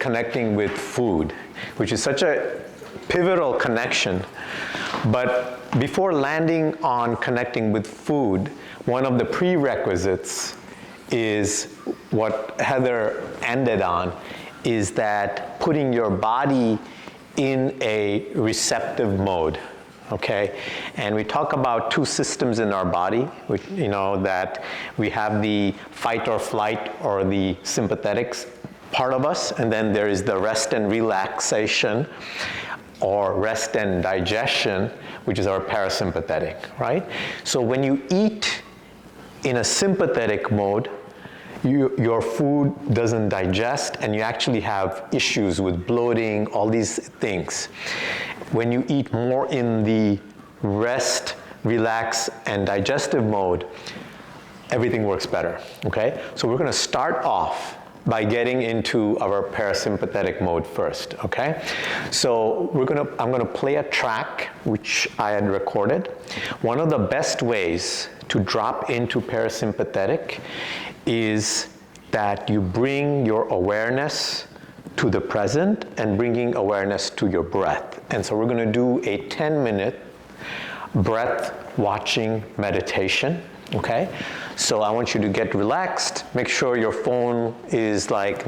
connecting with food, which is such a pivotal connection. But before landing on connecting with food, one of the prerequisites is what Heather ended on, is that putting your body in a receptive mode. Okay, and we talk about two systems in our body, which, you know, that we have the fight or flight or the sympathetic part of us, and then there is the rest and relaxation or rest and digestion, which is our parasympathetic, right? So when you eat in a sympathetic mode, your food doesn't digest and you actually have issues with bloating, all these things. When you eat more in the rest, relax, and digestive mode, everything works better, okay? So we're gonna start off by getting into our parasympathetic mode first, okay? So I'm gonna play a track which I had recorded. One of the best ways to drop into parasympathetic is that you bring your awareness to the present and bringing awareness to your breath. And so we're gonna do a 10-minute breath watching meditation, okay? So I want you to get relaxed, make sure your phone is like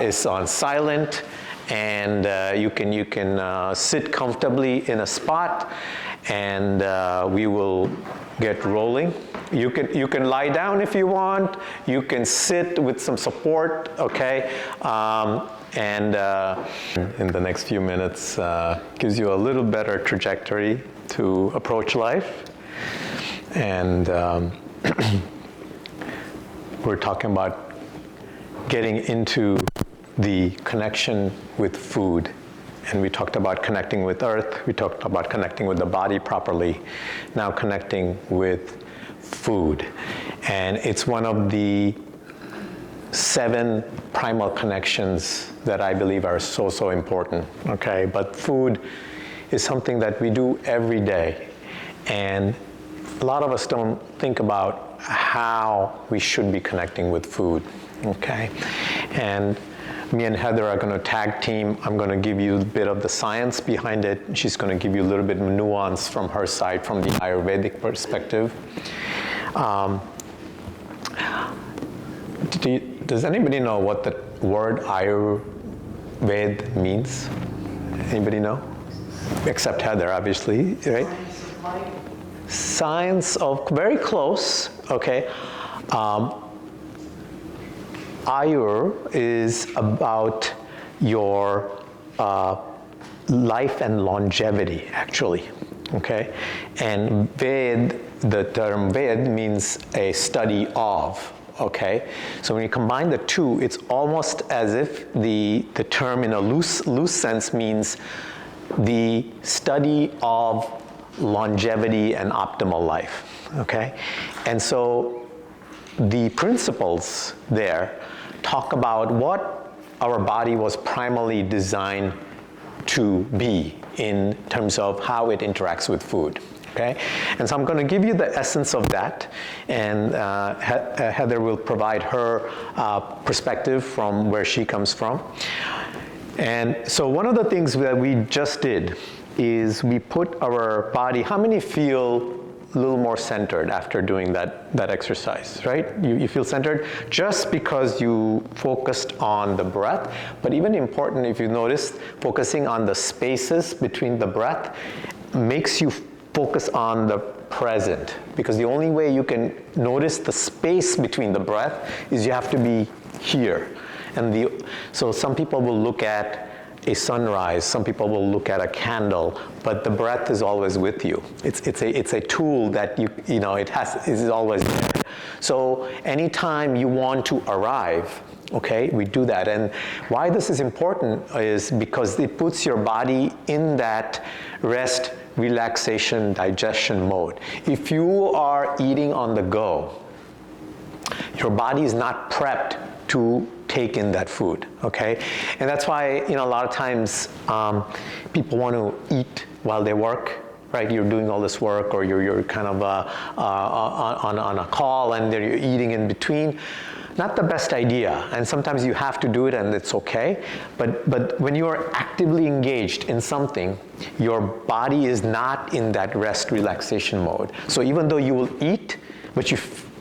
is on silent, and you can sit comfortably in a spot, and we will get rolling. You can lie down if you want. You can sit with some support, okay? And in the next few minutes, gives you a little better trajectory to approach life. And we're talking about getting into the connection with food. And we talked about connecting with earth. We talked about connecting with the body properly. Now connecting with food. And it's one of the 7 primal connections that I believe are so, so important, okay? But food is something that we do every day. And a lot of us don't think about how we should be connecting with food, okay? And me and Heather are going to tag team. I'm going to give you a bit of the science behind it. She's going to give you a little bit of nuance from her side, from the Ayurvedic perspective. Does anybody know what the word Ayurveda means? Anybody know? Except Heather, obviously, right? Science of life. Science of, very close, okay. Ayur is about your life and longevity, actually, okay? And Ved, the term Ved means a study of, okay? So when you combine the two, it's almost as if the term in a loose sense means the study of longevity and optimal life, okay? And so the principles there talk about what our body was primarily designed to be in terms of how it interacts with food, okay? And so I'm going to give you the essence of that, and Heather will provide her perspective from where she comes from. And so one of the things that we just did is we put our body, how many feel a little more centered after doing that exercise, right? You feel centered just because you focused on the breath, but even important, if you noticed, focusing on the spaces between the breath makes you focus on the present, because the only way you can notice the space between the breath is you have to be here. And so some people will look at a sunrise, some people will look at a candle, but the breath is always with you. It's a tool that is always there. So anytime you want to arrive, okay, we do that. And why this is important is because it puts your body in that rest, relaxation, digestion mode. If you are eating on the go, your body is not prepped to take in that food, okay? And that's why, a lot of times people want to eat while they work, right? You're doing all this work, or you're kind of on a call and then you're eating in between. not the best idea, and sometimes you have to do it and it's okay, but when you are actively engaged in something, your body is not in that rest relaxation mode. So even though you will eat, but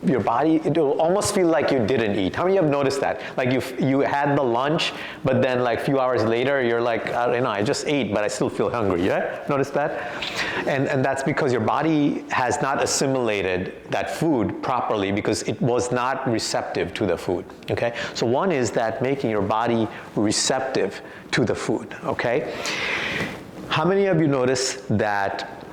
your body, it will almost feel like you didn't eat. How many have noticed that? Like you had the lunch, but then like a few hours later, you're like, I don't know, I just ate, but I still feel hungry. Yeah? Notice that? And that's because your body has not assimilated that food properly because it was not receptive to the food. Okay? So one is that making your body receptive to the food. Okay? How many of you notice that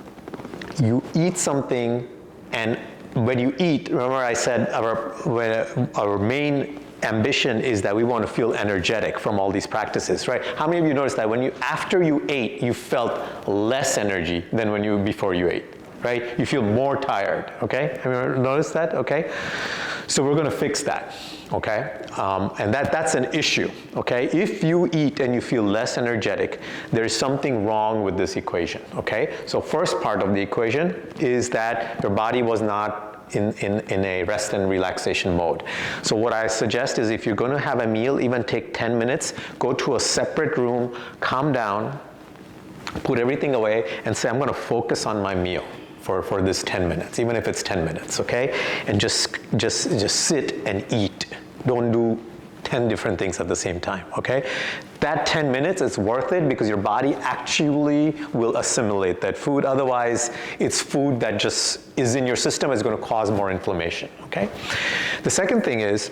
you eat something, and when you eat, remember I said our main ambition is that we want to feel energetic from all these practices, right? How many of you noticed that after you ate, you felt less energy than before you ate, right? You feel more tired, okay? Have you noticed that? Okay? So we're going to fix that, okay? And that's an issue, okay? If you eat and you feel less energetic, there's something wrong with this equation, okay? So first part of the equation is that your body was not in a rest and relaxation mode. So what I suggest is if you're going to have a meal, even take 10 minutes, go to a separate room, calm down, put everything away, and say, I'm going to focus on my meal for this 10 minutes, even if it's 10 minutes, okay? And just sit and eat. Don't do 10 different things at the same time, okay? That 10 minutes is worth it because your body actually will assimilate that food. Otherwise, it's food that just is in your system is going to cause more inflammation, okay? The second thing is,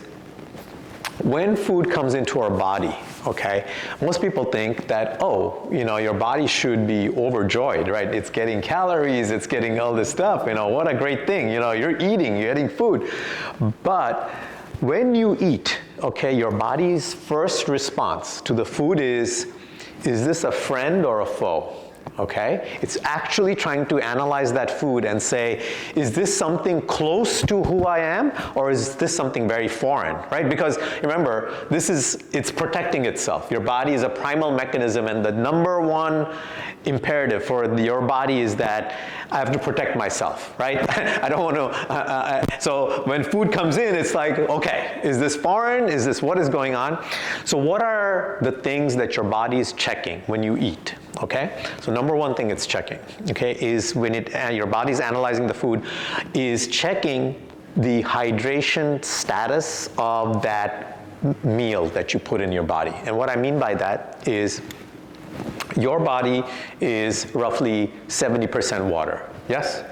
when food comes into our body, okay, most people think that, oh, your body should be overjoyed, right? It's getting calories, it's getting all this stuff, what a great thing, you're eating, you're getting food. But when you eat, okay, your body's first response to the food is this a friend or a foe? Okay? It's actually trying to analyze that food and say, is this something close to who I am, or is this something very foreign, right? Because remember, it's protecting itself. Your body is a primal mechanism, and the number one imperative for your body is that I have to protect myself, right? I don't want to, so when food comes in, it's like, okay, is this foreign? What is going on? So what are the things that your body is checking when you eat, okay? So number one thing it's checking, okay, is when your body's analyzing the food, is checking the hydration status of that meal that you put in your body. And what I mean by that is, your body is roughly 70% water, yes?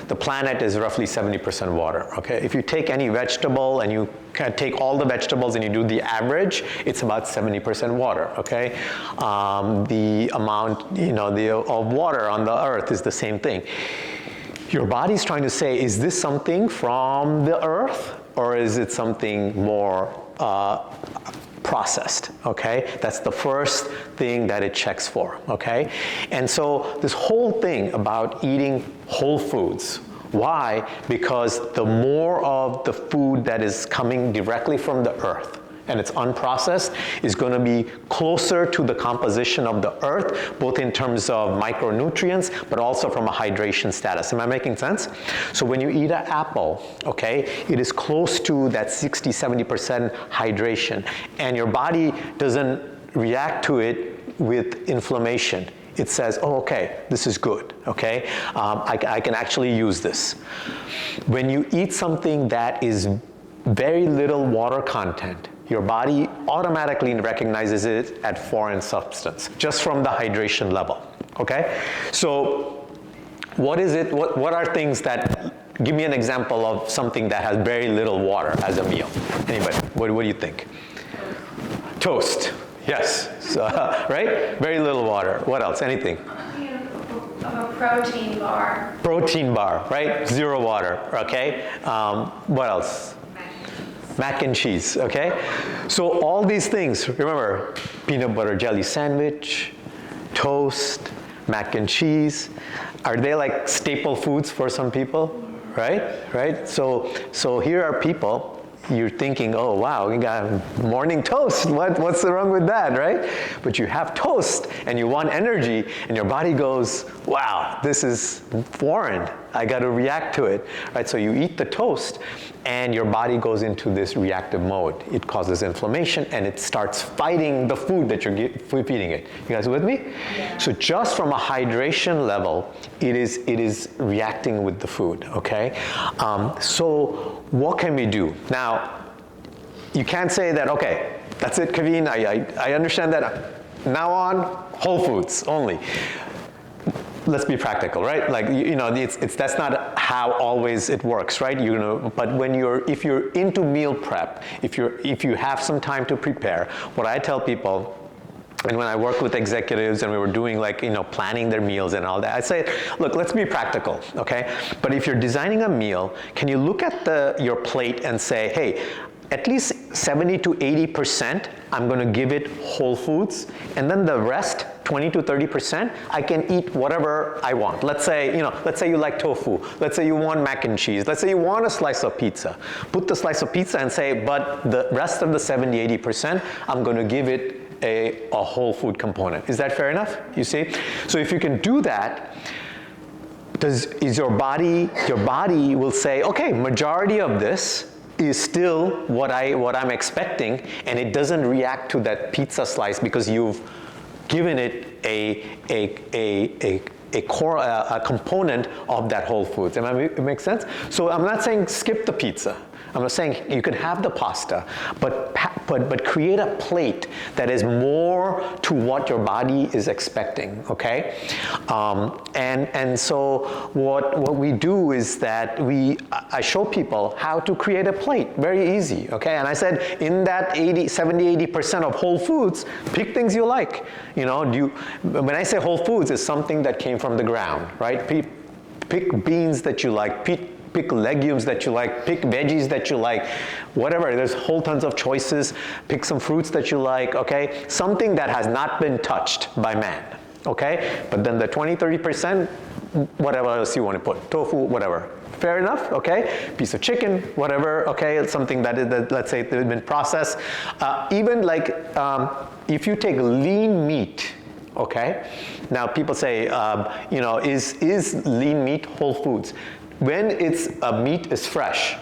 The planet is roughly 70% water, okay? If you take any vegetable and you take all the vegetables and you do the average, it's about 70% water, okay? The amount, of water on the earth is the same thing. Your body's trying to say, is this something from the earth, or is it something more processed, okay? That's the first thing that it checks for, okay? And so this whole thing about eating whole foods, why? Because the more of the food that is coming directly from the earth and it's unprocessed is going to be closer to the composition of the earth, both in terms of micronutrients, but also from a hydration status. Am I making sense? So when you eat an apple, okay, it is close to that 60-70% hydration, and your body doesn't react to it with inflammation. It says, oh, okay, this is good, okay? I can actually use this. When you eat something that is very little water content, your body automatically recognizes it as foreign substance, just from the hydration level, okay? So what is it, what are things that, give me an example of something that has very little water as a meal. Anybody, what do you think? Toast, yes, so, right? Very little water. What else, anything? A protein bar. Protein bar, right? Zero water, okay? What else? Mac and cheese, okay? So all these things, remember, peanut butter jelly sandwich, toast, mac and cheese, are they like staple foods for some people, right? So here are people, you're thinking, oh wow, we got morning toast, what's wrong with that, right? But you have toast and you want energy and your body goes, wow, this is foreign, I got to react to it, right? So you eat the toast, and your body goes into this reactive mode. It causes inflammation, and it starts fighting the food that you're feeding it. You guys with me? Yeah. So just from a hydration level, it is reacting with the food, okay? So what can we do? Now, you can't say that, okay, that's it, Kavin, I understand that. Now on, whole foods only. Let's be practical, right? Like, you know, that's not how always it works, right? You know, but if you're into meal prep, if you have some time to prepare, what I tell people, and when I work with executives and we were doing, like, you know, planning their meals and all that, I say, look, let's be practical, okay? But if you're designing a meal, can you look at your plate and say, hey, at least 70 to 80%, I'm going to give it whole foods, and then the rest, 20 to 30%, I can eat whatever I want. Let's say you like tofu. Let's say you want mac and cheese. Let's say you want a slice of pizza. Put the slice of pizza and say, but the rest of the 70, 80%, I'm going to give it a whole food component. Is that fair enough? You see? So if you can do that, your body will say, okay, majority of this is still what I'm expecting, and it doesn't react to that pizza slice because you've given it a component of that whole foods. It makes sense? So I'm not saying skip the pizza. I'm not saying you can have the pasta, but create a plate that is more to what your body is expecting, okay? And so what we do is that I show people how to create a plate, very easy, okay? And I said, in that 70-80% of whole foods, pick things you like. You know, when I say whole foods, it's something that came from the ground, right? Pick beans that you like, pick legumes that you like, pick veggies that you like, whatever. There's whole tons of choices. Pick some fruits that you like, okay? Something that has not been touched by man, okay? But then the 20-30%, whatever else you want to put, tofu, whatever. Fair enough, okay? Piece of chicken, whatever, okay? It's something that let's say, has been processed. Even like, if you take lean meat, okay? Now people say, you know, is lean meat whole foods? When meat is fresh,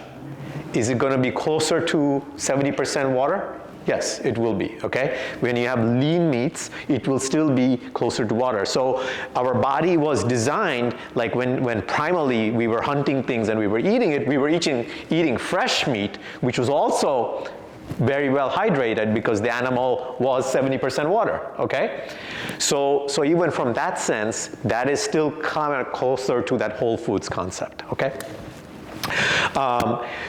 is it going to be closer to 70% water? Yes, it will be, okay? When you have lean meats, it will still be closer to water. So our body was designed, like when primally we were hunting things and we were eating it, we were eating fresh meat, which was also very well hydrated because the animal was 70% water, okay? So even from that sense, that is still kind of closer to that whole foods concept, okay?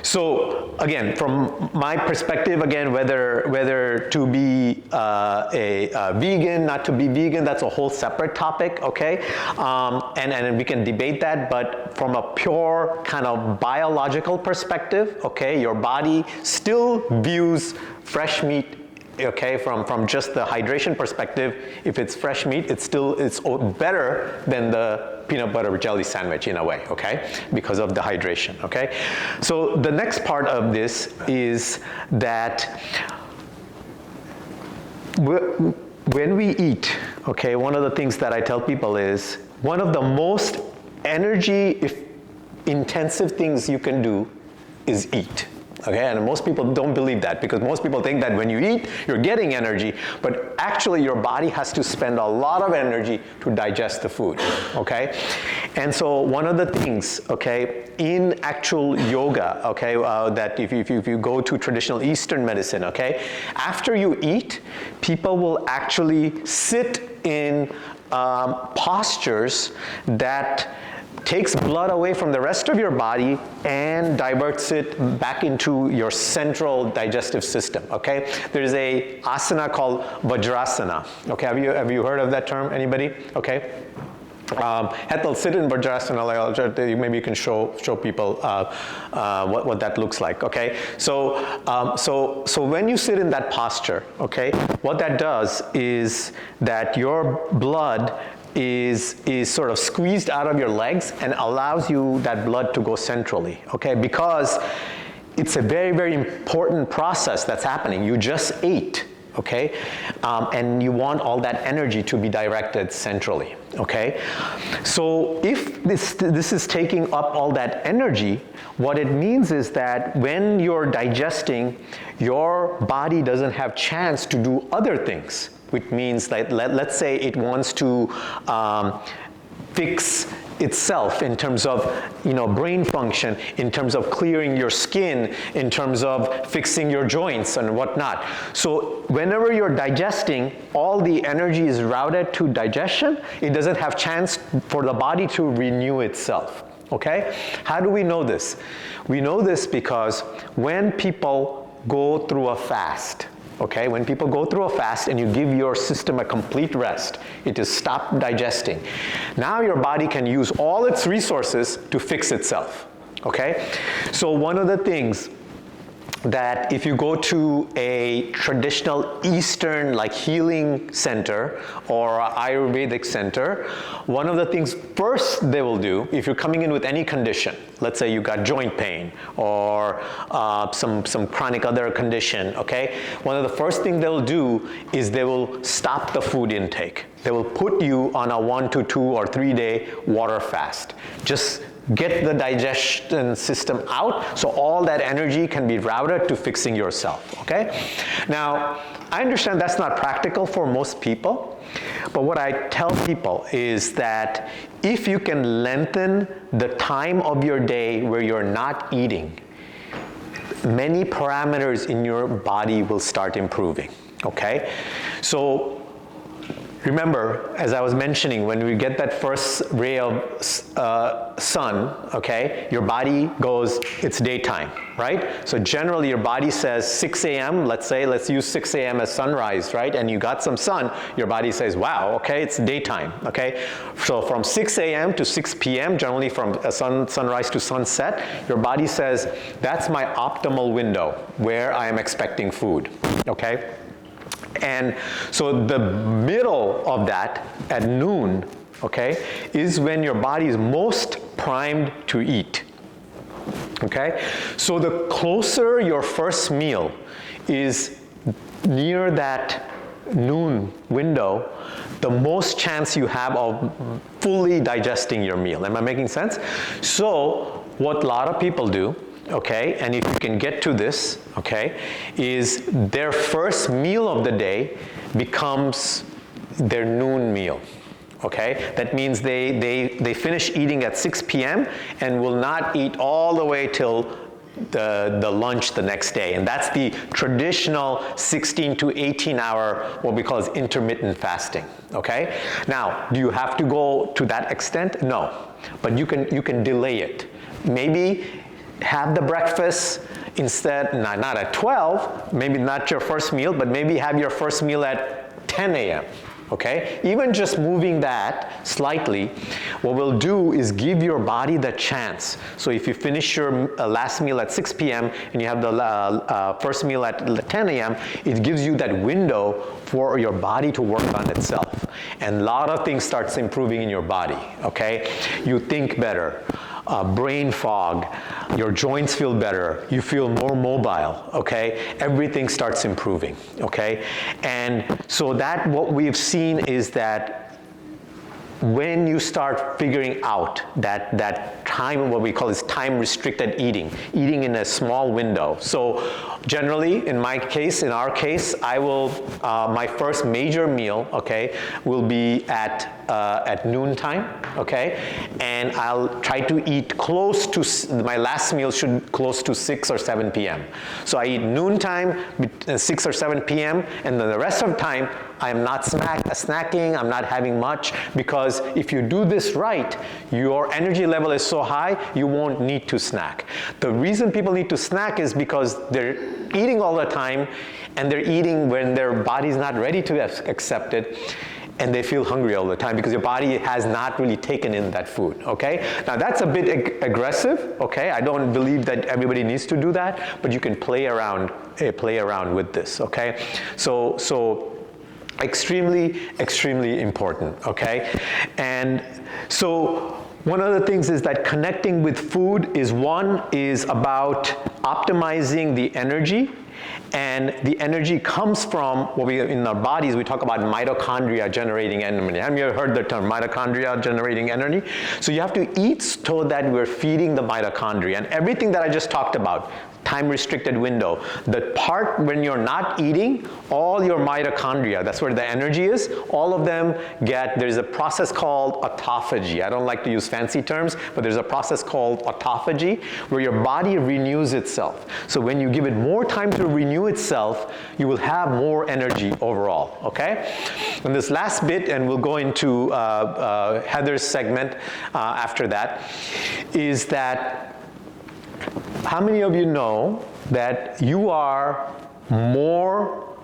So again, from my perspective, again, whether to be a vegan, not to be vegan, that's a whole separate topic, okay? And we can debate that, but from a pure kind of biological perspective, okay, your body still views fresh meat, okay, from just the hydration perspective. If it's fresh meat, it's better than the peanut butter jelly sandwich in a way, okay, because of the hydration, okay? So the next part of this is that when we eat, okay, one of the things that I tell people is one of the most energy intensive things you can do is eat. Okay, and most people don't believe that because most people think that when you eat, you're getting energy, but actually your body has to spend a lot of energy to digest the food, okay? And so one of the things, okay, in actual yoga, okay, that if you go to traditional Eastern medicine, okay, after you eat, people will actually sit in postures that takes blood away from the rest of your body and diverts it back into your central digestive system, okay? There's a asana called Vajrasana, okay? Have you heard of that term, anybody? Okay. Hetal, sit in Vajrasana, maybe you can show people what that looks like, okay? So when you sit in that posture, okay, what that does is that your blood is sort of squeezed out of your legs and allows you that blood to go centrally, okay? Because it's a very, very important process that's happening. You just ate, okay? And you want all that energy to be directed centrally, okay? So if this is taking up all that energy, what it means is that when you're digesting, your body doesn't have chance to do other things, which means that let's say it wants to fix itself in terms of brain function, in terms of clearing your skin, in terms of fixing your joints and whatnot. So whenever you're digesting, all the energy is routed to digestion. It doesn't have chance for the body to renew itself. Okay? How do we know this? We know this because when people go through a fast, okay, when people go through a fast and you give your system a complete rest, it is stop digesting. Now your body can use all its resources to fix itself, okay? So one of the things that if you go to a traditional Eastern like healing center or Ayurvedic center, one of the things first they will do, if you're coming in with any condition, let's say you got joint pain or some chronic other condition, okay? One of the first things they'll do is they will stop the food intake. They will put you on a 1 to 2 or 3 day water fast. Just get the digestion system out so all that energy can be routed to fixing yourself, okay? Now, I understand that's not practical for most people, but what I tell people is that if you can lengthen the time of your day where you're not eating, many parameters in your body will start improving, okay? So remember, as I was mentioning, when we get that first ray of sun, okay, your body goes, it's daytime, right? So generally your body says 6 a.m., let's use 6 a.m. as sunrise, right? And you got some sun, your body says, wow, okay, it's daytime, okay? So from 6 a.m. to 6 p.m., generally from sunrise to sunset, your body says, that's my optimal window where I am expecting food, okay? And so the middle of that, at noon, okay, is when your body is most primed to eat, okay? So the closer your first meal is near that noon window, the most chance you have of fully digesting your meal. Am I making sense? So what a lot of people do, okay, and if you can get to this, okay, is their first meal of the day becomes their noon meal, okay? That means they finish eating at 6 p.m. and will not eat all the way till the lunch the next day. And that's the traditional 16 to 18 hour, what we call is intermittent fasting, okay? Now, do you have to go to that extent? No, but you can delay it. Maybe have the breakfast instead, not at 12, maybe not your first meal, but maybe have your first meal at 10 a.m., okay? Even just moving that slightly, what we'll do is give your body the chance. So if you finish your last meal at 6 p.m. and you have the first meal at 10 a.m., it gives you that window for your body to work on itself. And a lot of things starts improving in your body, okay? You think better. Brain fog, your joints feel better, you feel more mobile, okay? Everything starts improving, okay? And so that what we've seen is that when you start figuring out that time, what we call is time restricted eating in a small window. So generally, in our case, I will, my first major meal, okay, will be at noontime, okay? And I'll try to eat close to, my last meal should close to 6 or 7 p.m. So I eat noontime, 6 or 7 p.m., and then the rest of the time, I'm not snacking, I'm not having much, because if you do this right, your energy level is so high, you won't need to snack. The reason people need to snack is because they're eating all the time, and they're eating when their body's not ready to accept it, and they feel hungry all the time because your body has not really taken in that food, okay? Now that's a bit aggressive, okay? I don't believe that everybody needs to do that, but you can play around with this, okay? So extremely, extremely important, okay? And so one of the things is that connecting with food is about optimizing the energy, and the energy comes from what in our bodies we talk about mitochondria generating energy. Have you ever heard the term mitochondria generating energy? So you have to eat so that we're feeding the mitochondria, and everything that I just talked about, time restricted window, the part when you're not eating, all your mitochondria, that's where the energy is, all of them there's a process called autophagy. I don't like to use fancy terms, but there's a process called autophagy where your body renews itself. So when you give it more time to renew itself, you will have more energy overall, okay? And this last bit, and we'll go into Heather's segment after that, is that how many of you know that you are more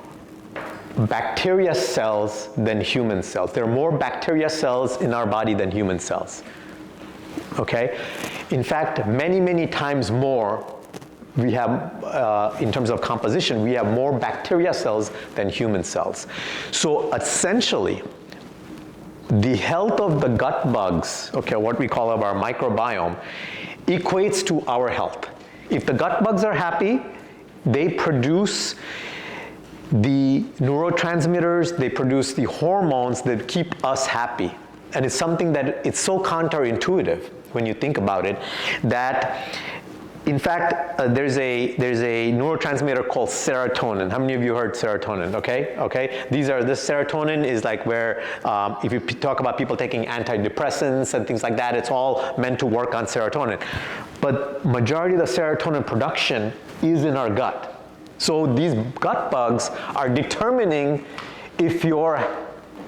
bacteria cells than human cells? There are more bacteria cells in our body than human cells, okay? In fact, many, many times more we have, in terms of composition, we have more bacteria cells than human cells. So essentially, the health of the gut bugs, okay, what we call our microbiome, equates to our health. If the gut bugs are happy, they produce the neurotransmitters, they produce the hormones that keep us happy. And it's something that it's so counterintuitive when you think about it, that in fact, there's a neurotransmitter called serotonin. How many of you heard serotonin? Okay. This serotonin is like where, if you talk about people taking antidepressants and things like that, it's all meant to work on serotonin. But majority of the serotonin production is in our gut. So these gut bugs are determining if you're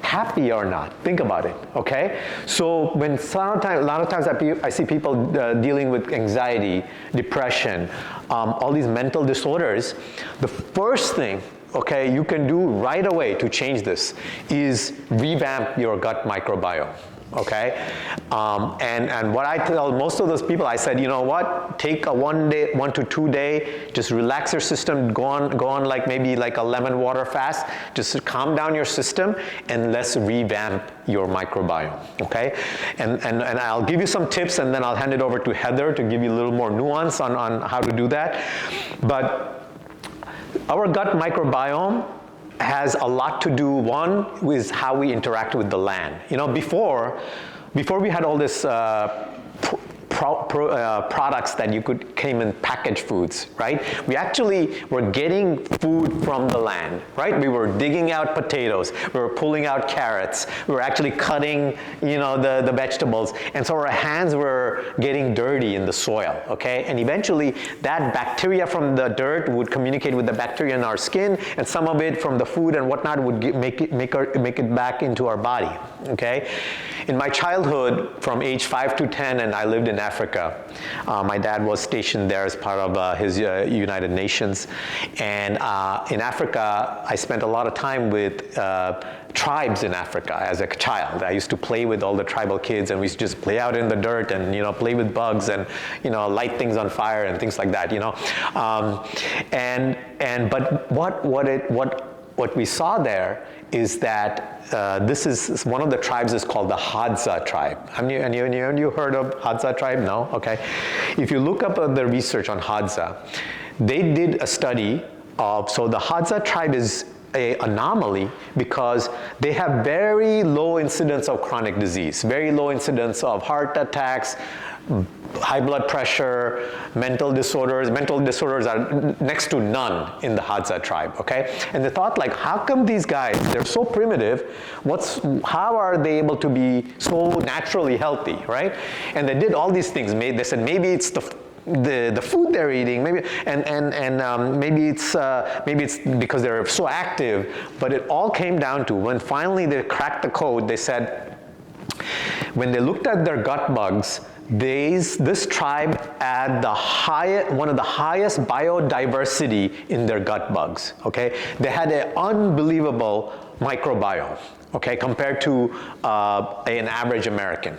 happy or not. Think about it, okay? So when a lot of times I see people dealing with anxiety, depression, all these mental disorders, the first thing, okay, you can do right away to change this is revamp your gut microbiome. Okay, and what I tell most of those people, I said, you know what? Take a 1 to 2 day, just relax your system, go on like maybe like a lemon water fast, just calm down your system, and let's revamp your microbiome. Okay, and I'll give you some tips, and then I'll hand it over to Heather to give you a little more nuance on how to do that. But our gut microbiome has a lot to do, one, with how we interact with the land. You know, before we had all this products that came in packaged foods, right? We actually were getting food from the land, right? We were digging out potatoes, we were pulling out carrots, we were actually cutting, you know, the vegetables, and so our hands were getting dirty in the soil, okay? And eventually that bacteria from the dirt would communicate with the bacteria in our skin, and some of it from the food and whatnot would make it back into our body, okay? In my childhood, from age 5 to 10, and I lived in Africa. My dad was stationed there as part of his United Nations. And in Africa, I spent a lot of time with tribes in Africa as a child. I used to play with all the tribal kids, and we used to just play out in the dirt and, you know, play with bugs and, you know, light things on fire and things like that, you know. But what we saw there is that this is one of the tribes is called the Hadza tribe. Have you heard of Hadza tribe? No? Okay. If you look up the research on Hadza, they did a study of, so the Hadza tribe is an anomaly because they have very low incidence of chronic disease, very low incidence of heart attacks, high blood pressure, mental disorders. Mental disorders are next to none in the Hadza tribe, okay? And they thought, like, how come these guys, they're so primitive, how are they able to be so naturally healthy, right? And they did all these things. They said maybe it's the food they're eating, maybe, and maybe it's because they're so active. But it all came down to, when finally they cracked the code, they said, when they looked at their gut bugs, this tribe had one of the highest biodiversity in their gut bugs, okay? They had an unbelievable microbiome, okay, compared to an average American.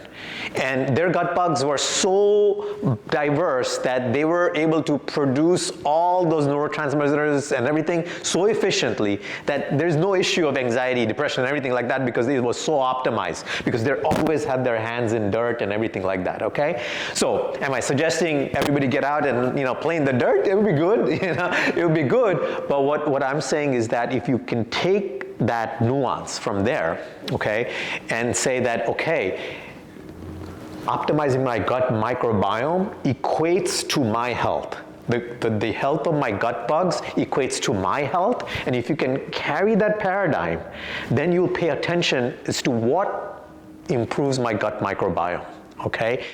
And their gut bugs were so diverse that they were able to produce all those neurotransmitters and everything so efficiently that there's no issue of anxiety, depression, and everything like that, because it was so optimized, because they always had their hands in dirt and everything like that, okay? So am I suggesting everybody get out and, you know, play in the dirt? It would be good, you know, it would be good. But what I'm saying is that if you can take that nuance from there, okay, and say that, okay, optimizing my gut microbiome equates to my health. The health of my gut bugs equates to my health, and if you can carry that paradigm, then you'll pay attention as to what improves my gut microbiome, okay?